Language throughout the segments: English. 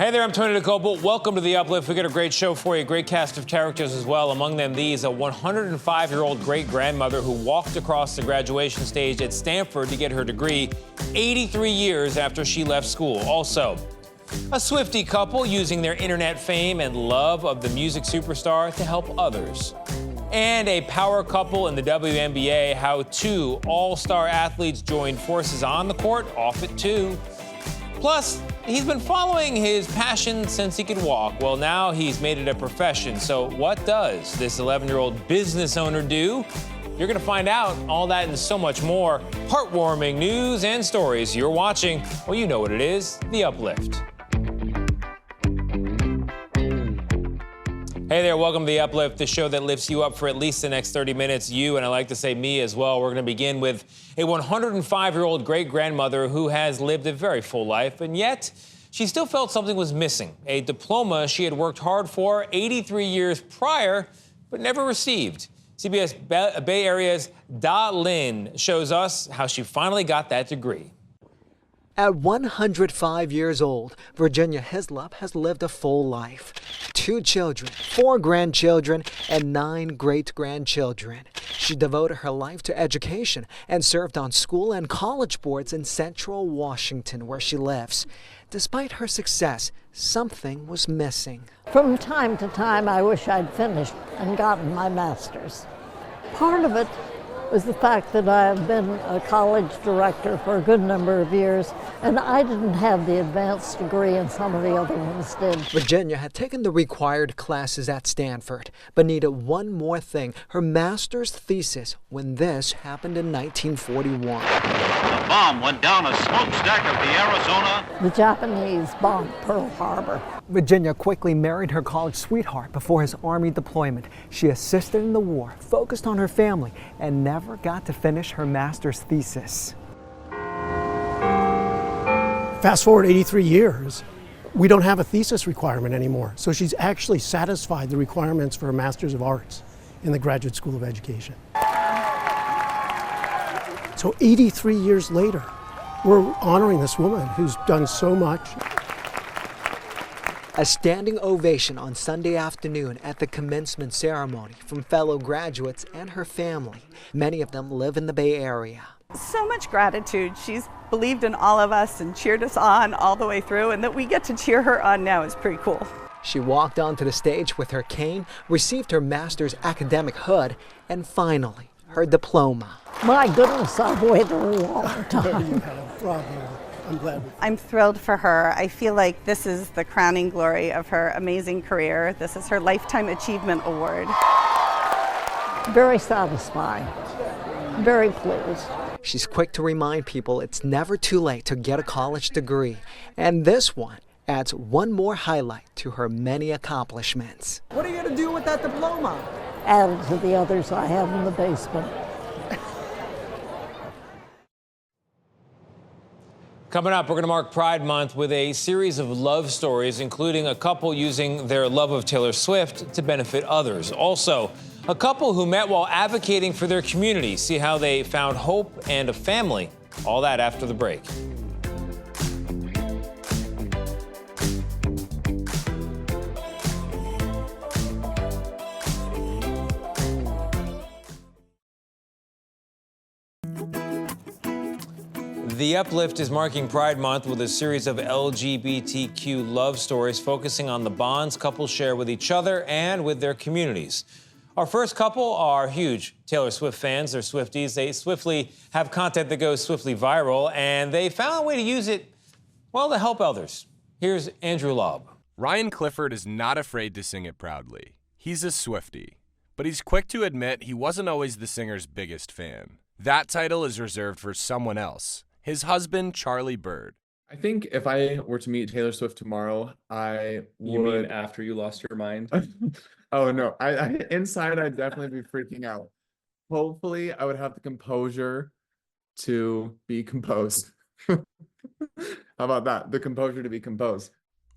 Hey there, I'm Tony DeCoble. Welcome to the Uplift. We got a great show for you, a great cast of characters as well. Among them, these, a 105-year-old great-grandmother who walked across the graduation stage at Stanford to get her degree 83 years after she left school. Also, a Swiftie couple using their internet fame and love of the music superstar to help others. And a power couple in the WNBA, how two all-star athletes joined forces on the court, off it too. Plus, he's been following his passion since he could walk. Well, now he's made it a profession. So what does this 11-year-old business owner do? You're going to find out all that and so much more. Heartwarming news and stories. You're watching, well, you know what it is, The Uplift. Hey there, welcome to The Uplift, the show that lifts you up for at least the next 30 minutes. You, and I like to say me as well. We're going to begin with a 105-year-old great-grandmother who has lived a very full life, and yet she still felt something was missing. A diploma she had worked hard for 83 years prior, but never received. CBS Bay Area's Da Lin shows us how she finally got that degree. At 105 years old, Virginia Hislop has lived a full life. 2 children, 4 grandchildren, and 9 great-grandchildren. She devoted her life to education and served on school and college boards in central Washington, where she lives. Despite her success, something was missing. From time to time, I wish I'd finished and gotten my master's. Part of it was the fact that I have been a college director for a good number of years, and I didn't have the advanced degree and some of the other ones did. Virginia had taken the required classes at Stanford, but needed one more thing, her master's thesis, when this happened in 1941. A bomb went down a smokestack of the Arizona. The Japanese bombed Pearl Harbor. Virginia quickly married her college sweetheart before his Army deployment. She assisted in the war, focused on her family, and never got to finish her master's thesis. Fast forward 83 years, we don't have a thesis requirement anymore. So she's actually satisfied the requirements for a Master's of Arts in the Graduate School of Education. So 83 years later, we're honoring this woman who's done so much. A standing ovation on Sunday afternoon at the commencement ceremony from fellow graduates and her family. Many of them live in the Bay Area. So much gratitude. She's believed in all of us and cheered us on all the way through, and that we get to cheer her on now is pretty cool. She walked onto the stage with her cane, received her master's academic hood, and finally, her diploma. My goodness, I've waited a long time. I'm glad. I'm thrilled for her. I feel like this is the crowning glory of her amazing career. This is her Lifetime Achievement Award. Very satisfying. Very pleased. She's quick to remind people it's never too late to get a college degree. And this one adds one more highlight to her many accomplishments. What are you going to do with that diploma? Added to the others I have in the basement. Coming up, we're going to mark Pride Month with a series of love stories, including a couple using their love of Taylor Swift to benefit others. Also, a couple who met while advocating for their community. See how they found hope and a family. All that after the break. The Uplift is marking Pride Month with a series of LGBTQ love stories focusing on the bonds couples share with each other and with their communities. Our first couple are huge Taylor Swift fans. They're Swifties. They swiftly have content that goes swiftly viral, and they found a way to use it, well, to help others. Here's Andrew Lobb. Ryan Clifford is not afraid to sing it proudly. He's a Swiftie, but he's quick to admit he wasn't always the singer's biggest fan. That title is reserved for someone else. His husband, Charlie Bird. I think if I were to meet Taylor Swift tomorrow, I would... You mean after you lost your mind? Oh, no. Inside, I'd definitely be freaking out. Hopefully, I would have the composure to be composed. How about that? The composure to be composed.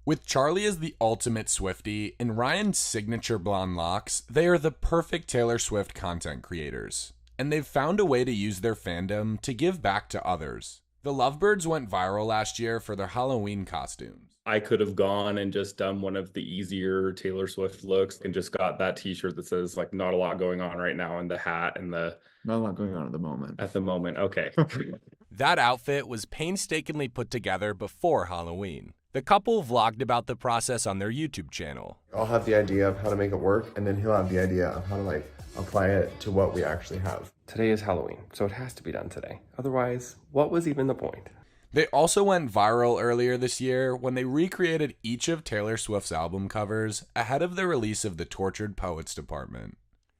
With Charlie as the ultimate Swiftie and Ryan's signature blonde locks, they are the perfect Taylor Swift content creators. And they've found a way to use their fandom to give back to others. The Lovebirds went viral last year for their Halloween costumes. I could have gone and just done one of the easier Taylor Swift looks and just got that t-shirt that says like not a lot going on right now, and the hat and the Not a lot going on at the moment. at the moment. Okay. That outfit was painstakingly put together before Halloween. The couple vlogged about the process on their YouTube channel. I'll have the idea of how to make it work, and then he'll have the idea of how to apply it to what we actually have. Today is Halloween, so it has to be done today. Otherwise, what was even the point? They also went viral earlier this year when they recreated each of Taylor Swift's album covers ahead of the release of the Tortured Poets Department.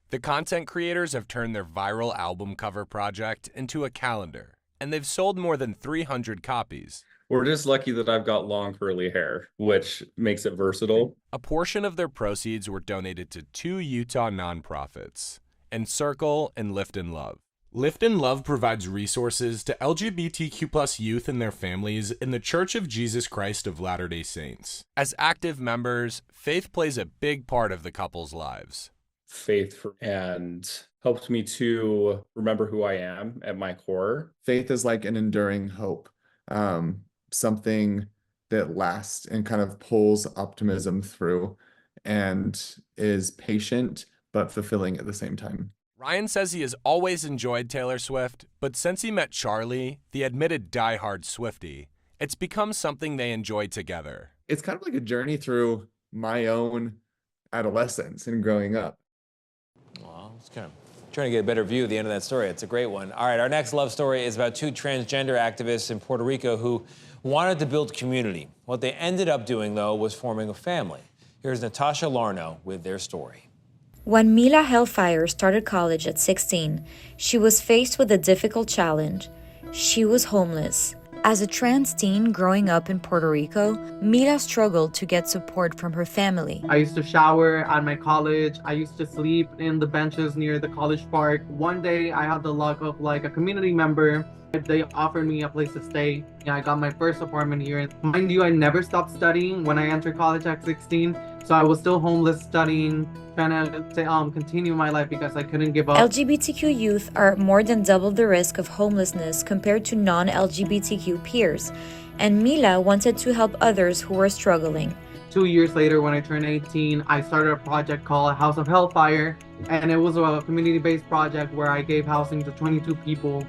The content creators have turned their viral album cover project into a calendar, and they've sold more than 300 copies. We're just lucky that I've got long curly hair, which makes it versatile. A portion of their proceeds were donated to 2 Utah nonprofits, Encircle and Lift in Love. Lift in Love provides resources to LGBTQ+ youth and their families in the Church of Jesus Christ of Latter-day Saints. As active members, faith plays a big part of the couple's lives. Faith and helped me to remember who I am at my core. Faith is like an enduring hope, something that lasts and kind of pulls optimism through and is patient but fulfilling at the same time. Ryan says he has always enjoyed Taylor Swift, but since he met Charlie, the admitted diehard Swiftie, it's become something they enjoy together. It's kind of like a journey through my own adolescence and growing up. Well, it's kind of trying to get a better view of the end of that story. It's a great one. All right, our next love story is about 2 transgender activists in Puerto Rico who wanted to build community. What they ended up doing, though, was forming a family. Here's Natasha Larno with their story. When Mila Hellfire started college at 16, she was faced with a difficult challenge. She was homeless. As a trans teen growing up in Puerto Rico, Mila struggled to get support from her family. I used to shower at my college. I used to sleep in the benches near the college park. One day I had the luck of a community member. They offered me a place to stay. I got my first apartment here. Mind you, I never stopped studying when I entered college at 16. So I was still homeless studying, trying to continue my life because I couldn't give up. LGBTQ youth are more than double the risk of homelessness compared to non-LGBTQ peers, and Mila wanted to help others who were struggling. 2 years later, when I turned 18, I started a project called House of Hellfire, and it was a community-based project where I gave housing to 22 people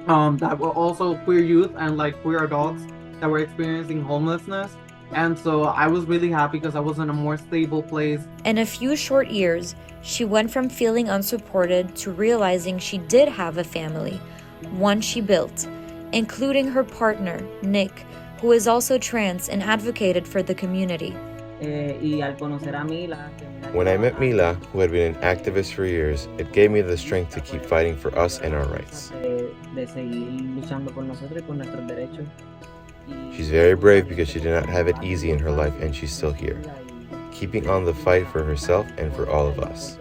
that were also queer youth and queer adults that were experiencing homelessness. And so I was really happy because I was in a more stable place. In a few short years, she went from feeling unsupported to realizing she did have a family, one she built, including her partner, Nick, who is also trans and advocated for the community. When I met Mila, who had been an activist for years, it gave me the strength to keep fighting for us and our rights. She's very brave because she did not have it easy in her life, and she's still here, keeping on the fight for herself and for all of us.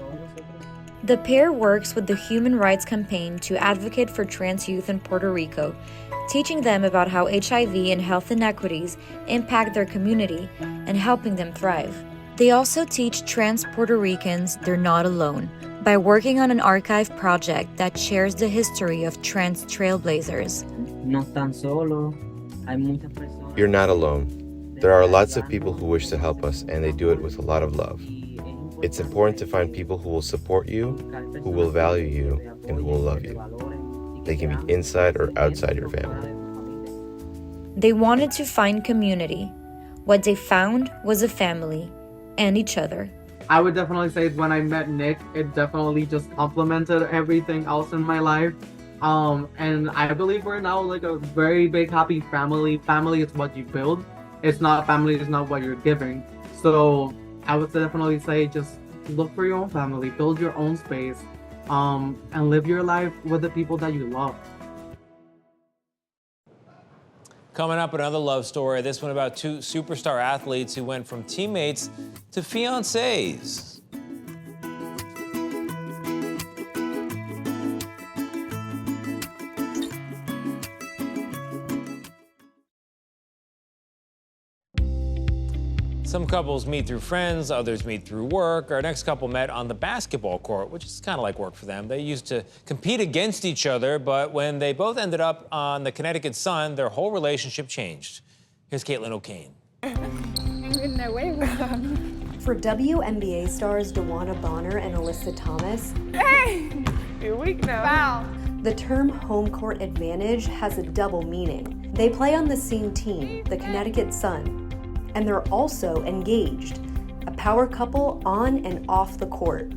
The pair works with the Human Rights Campaign to advocate for trans youth in Puerto Rico, teaching them about how HIV and health inequities impact their community and helping them thrive. They also teach trans Puerto Ricans they're not alone by working on an archive project that shares the history of trans trailblazers. No están solo. You're not alone. There are lots of people who wish to help us, and they do it with a lot of love. It's important to find people who will support you, who will value you, and who will love you. They can be inside or outside your family. They wanted to find community. What they found was a family and each other. I would definitely say when I met Nick, it definitely just complemented everything else in my life. And I believe we're now a very big, happy family. Family is what you build. Family is not what you're giving. So I would definitely say just look for your own family, build your own space, and live your life with the people that you love. Coming up, another love story. This one about 2 superstar athletes who went from teammates to fiancés. Some couples meet through friends, others meet through work. Our next couple met on the basketball court, which is kind of like work for them. They used to compete against each other, but when they both ended up on the Connecticut Sun, their whole relationship changed. Here's Caitlin O'Kane. For WNBA stars DeWanna Bonner and Alyssa Thomas, hey, you're weak now. Wow. The term home court advantage has a double meaning. They play on the same team, the Connecticut Sun, and they're also engaged, a power couple on and off the court.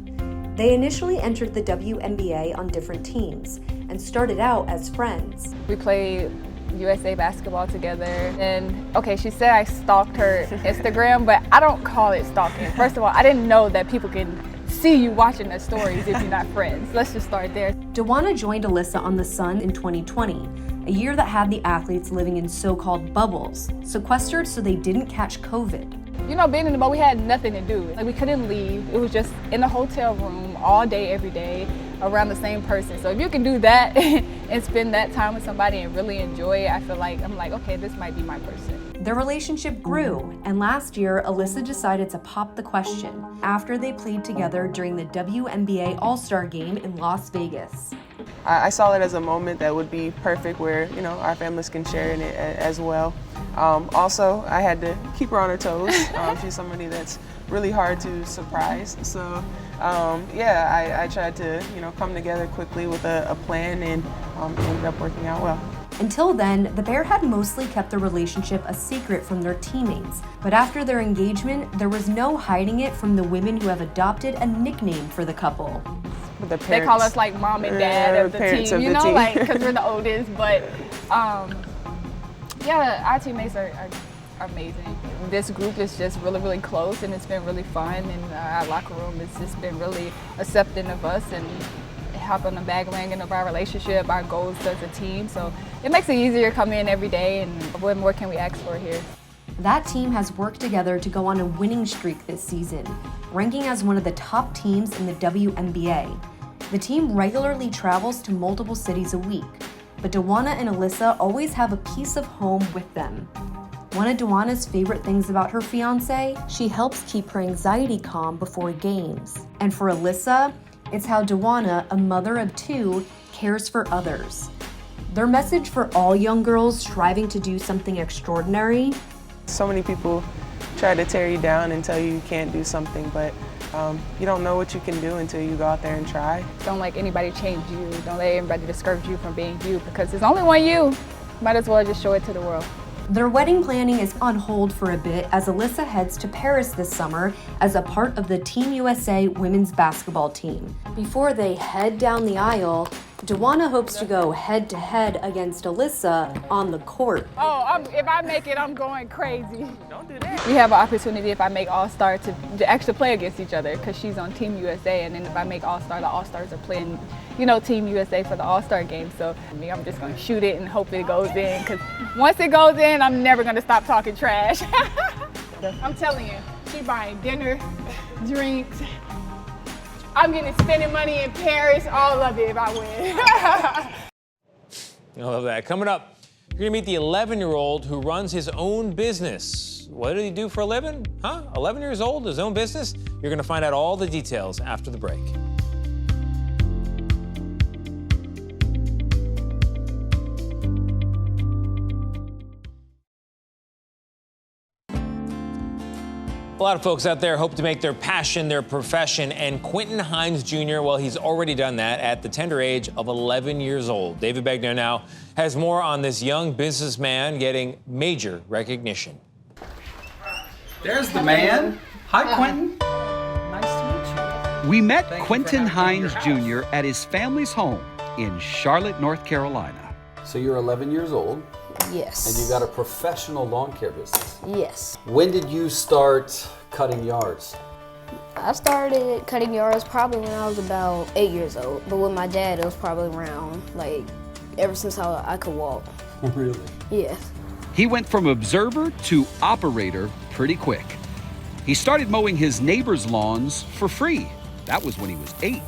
They initially entered the WNBA on different teams and started out as friends. We played USA basketball together, and okay, she said I stalked her Instagram, but I don't call it stalking. First of all, I didn't know that people can see you watching their stories if you're not friends. Let's just start there. DeWanna joined Alyssa on the Sun in 2020, a year that had the athletes living in so-called bubbles, sequestered so they didn't catch COVID. You know, being in the bubble, we had nothing to do. Like, we couldn't leave. It was just in the hotel room all day, every day, around the same person. So if you can do that and spend that time with somebody and really enjoy it, I feel like, I'm like, okay, this might be my person. Their relationship grew, and last year, Alyssa decided to pop the question after they played together during the WNBA All-Star Game in Las Vegas. I saw it as a moment that would be perfect where, you know, our families can share in it as well. Also, I had to keep her on her toes. She's somebody that's really hard to surprise. So, yeah, I tried to, you know, come together quickly with a plan, and it ended up working out well. Until then, the pair had mostly kept their relationship a secret from their teammates. But after their engagement, there was no hiding it from the women who have adopted a nickname for the couple. They call us like mom and dad of the team, you know, like, because we're the oldest. But yeah, our teammates are amazing. This group is just really, really close, and it's been really fun. And our locker room has just been really accepting of us and hop on the bandwagon of our relationship, our goals as a team. So it makes it easier to come in every day, and what more can we ask for here? That team has worked together to go on a winning streak this season, ranking as one of the top teams in the WNBA. The team regularly travels to multiple cities a week, but DeWanna and Alyssa always have a piece of home with them. One of DeWanna's favorite things about her fiancé, she helps keep her anxiety calm before games. And for Alyssa, it's how DeWanna, a mother of two, cares for others. Their message for all young girls striving to do something extraordinary. So many people try to tear you down and tell you can't do something, but you don't know what you can do until you go out there and try. Don't let anybody change you. Don't let anybody discourage you from being you, because there's only one you. Might as well just show it to the world. Their wedding planning is on hold for a bit as Alyssa heads to Paris this summer as a part of the Team USA women's basketball team. Before they head down the aisle, DeWanna hopes to go head-to-head against Alyssa on the court. Oh, if I make it, I'm going crazy. Don't do that. We have an opportunity, if I make All-Star, to actually play against each other, because she's on Team USA, and then if I make All-Star, the All-Stars are playing, you know, Team USA for the All-Star game. So I'm just going to shoot it and hope it goes in, because once it goes in, I'm never going to stop talking trash. I'm telling you, she buying dinner, drinks. I'm spending money in Paris, all of it if I win. I love that. Coming up, you're gonna meet the 11-year-old who runs his own business. What did he do for a living? 11 years old, his own business? You're gonna find out all the details after the break. A lot of folks out there hope to make their passion their profession, and Quentin Hines Jr., well, he's already done that at the tender age of 11 years old. David Begnair now has more on this young businessman getting major recognition. There's the man. Hi, Quentin. Nice to meet you. We met Quentin Hines Jr. at his family's home in Charlotte, North Carolina. So you're 11 years old? Yes. And you got a professional lawn care business? Yes. When did you start cutting yards? I started cutting yards probably when I was about 8 years old, but with my dad it was probably around, like, ever since I could walk. Really? Yeah. He went from observer to operator pretty quick. He started mowing his neighbors' lawns for free. That was when he was 8.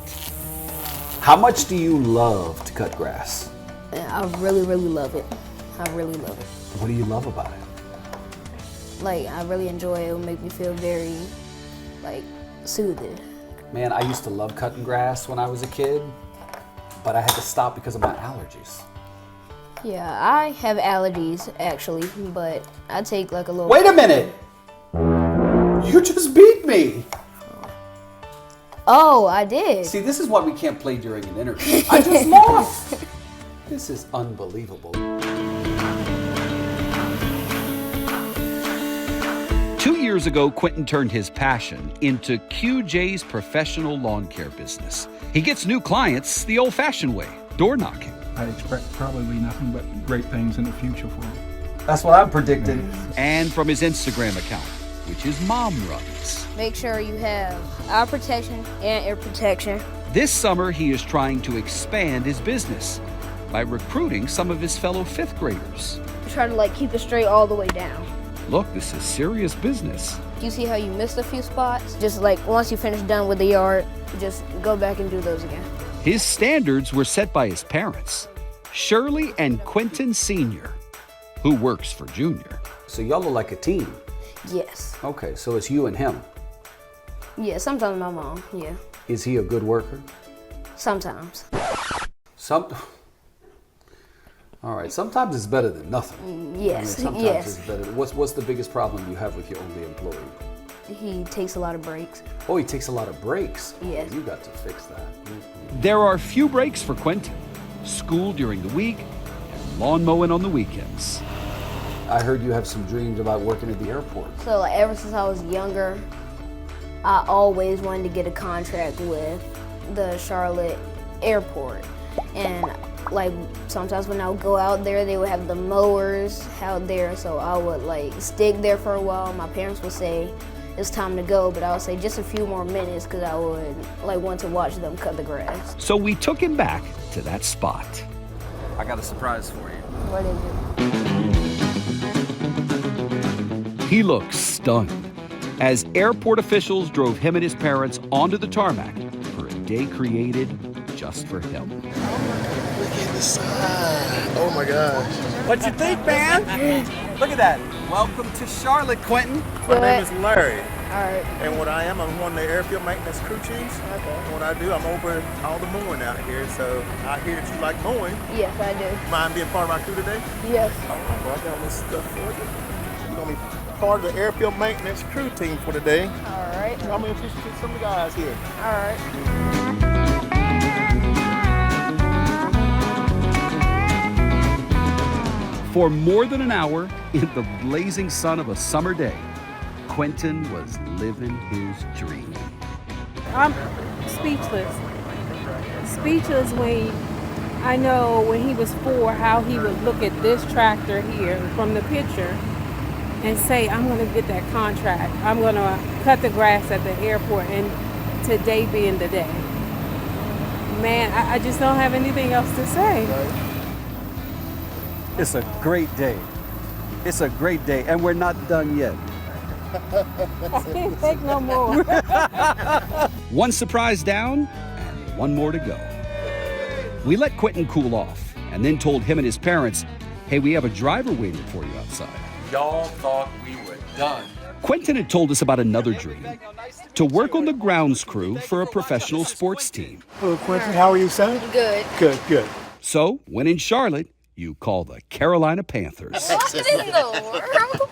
How much do you love to cut grass? I really, really love it. I really love it. What do you love about it? like, I really enjoy it. It will make me feel very, like, soothed. Man, I used to love cutting grass when I was a kid, but I had to stop because of my allergies. Yeah, I have allergies, actually, but I take, like, a little... Wait a minute! You just beat me! Oh, I did. See, this is why we can't play during an interview. I just lost! This is unbelievable. 2 years ago, Quentin turned his passion into QJ's professional lawn care business. He gets new clients the old-fashioned way, door knocking. I expect probably nothing but great things in the future for him. That's what I'm predicting. And from his Instagram account, which is Mom Runs. Make sure you have eye protection and ear protection. This summer, he is trying to expand his business by recruiting some of his fellow fifth graders. Try to, like, keep it straight all the way down. Look, this is serious business. You see how you missed a few spots? Just like once you finish done with the yard, just go back and do those again. His standards were set by his parents, Shirley and Quentin Sr., who works for Junior. So y'all look like a team. Yes. Okay, so it's you and him. Yeah, sometimes my mom, yeah. Is he a good worker? Sometimes. All right, sometimes it's better than nothing. Yes, sometimes yes. it's better. What's the biggest problem you have with your only employee? He takes a lot of breaks. Oh, he takes a lot of breaks? Yes. You got to fix that. There are few breaks for Quentin. School during the week and lawn mowing on the weekends. I heard you have some dreams about working at the airport. So, like, ever since I was younger, I always wanted to get a contract with the Charlotte airport. And, like, sometimes when I would go out there, they would have the mowers out there, so I would, like, stick there for a while. My parents would say, it's time to go, but I would say just a few more minutes because I would, like, want to watch them cut the grass. So we took him back to that spot. I got a surprise for you. What is it? He looks stunned as airport officials drove him and his parents onto the tarmac for a day created just for him. Look at the side. Oh my gosh. What you think, man? Look at that. Welcome to Charlotte, Quentin. My name is Larry. All right. And what I am, I'm one of the airfield maintenance crew chiefs. Okay. And what I do, I'm over all the mowing out here. So I hear that you like mowing. Yes, I do. Mind being part of my crew today? Yes. All right, well, I got this stuff for you. You're going to be part of the airfield maintenance crew team for today. All right. I'm going to introduce some of the guys here. All right. For more than an hour, in the blazing sun of a summer day, Quentin was living his dream. I'm speechless. Speechless when I know when he was 4 how he would look at this tractor here from the picture and say, I'm going to get that contract. I'm going to cut the grass at the airport, and today being the day. Man, I just don't have anything else to say. It's a great day. It's a great day, and we're not done yet. I can't take no more. One surprise down and one more to go. We let Quentin cool off and then told him and his parents, hey, we have a driver waiting for you outside. Y'all thought we were done. Quentin had told us about another dream, to work on the grounds crew for a professional sports team. Hello, Quentin. How are you, son? Good. Good, good. So, when in Charlotte, you call the Carolina Panthers. What in the world?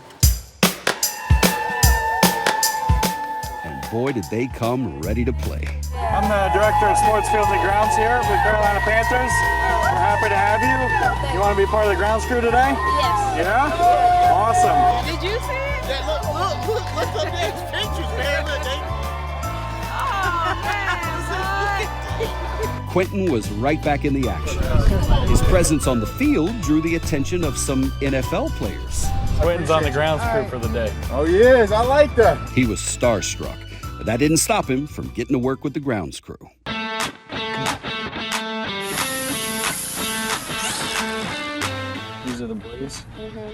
And boy, did they come ready to play. I'm the director of sports fields and grounds here with Carolina Panthers. We're happy to have you. You want to be part of the grounds crew today? Yes. Yeah? Awesome. Did you see it? Yeah, look up there. Pictures, man. Look, Quentin was right back in the action. His presence on the field drew the attention of some NFL players. Quentin's on the grounds crew for the day. Oh, he is. I like that. He was starstruck, but that didn't stop him from getting to work with the grounds crew. These are the blades.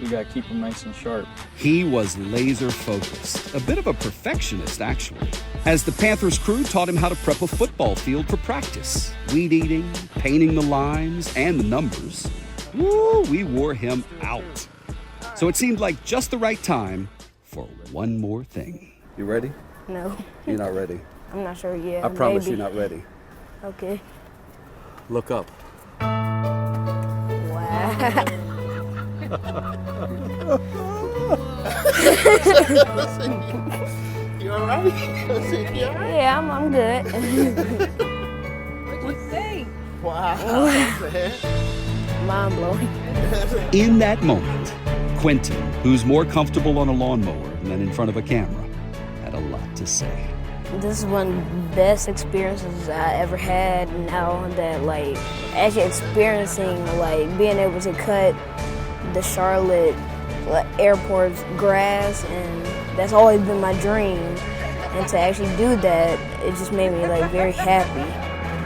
You got to keep them nice and sharp. He was laser focused, a bit of a perfectionist actually, as the Panthers crew taught him how to prep a football field for practice. Weed eating, painting the lines, and the numbers. Woo, we wore him out. So it seemed like just the right time for one more thing. You ready? No. You're not ready. I'm not sure yet. I promise maybe. you're not ready. Okay. Look up. Wow. You all right? Yeah, I'm good. What'd you say? Wow. Mind blowing. In that moment, Quentin, who's more comfortable on a lawnmower than in front of a camera, had a lot to say. This is one of the best experiences I ever had. Now that like actually experiencing like being able to cut the Charlotte airport's grass, and that's always been my dream. And to actually do that, it just made me like very happy.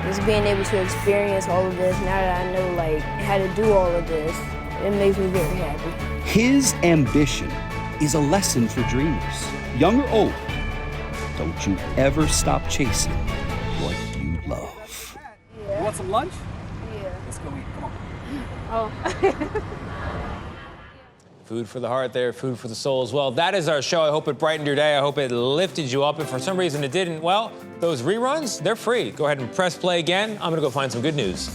Just being able to experience all of this, now that I know like how to do all of this, it makes me very happy. His ambition is a lesson for dreamers, young or old. Don't you ever stop chasing what you love. You want some lunch? Yeah. Let's go eat. Come on. Oh. Food for the heart there, food for the soul as well. That is our show. I hope it brightened your day. I hope it lifted you up. If for some reason it didn't, well, those reruns, they're free. Go ahead and press play again. I'm going to go find some good news.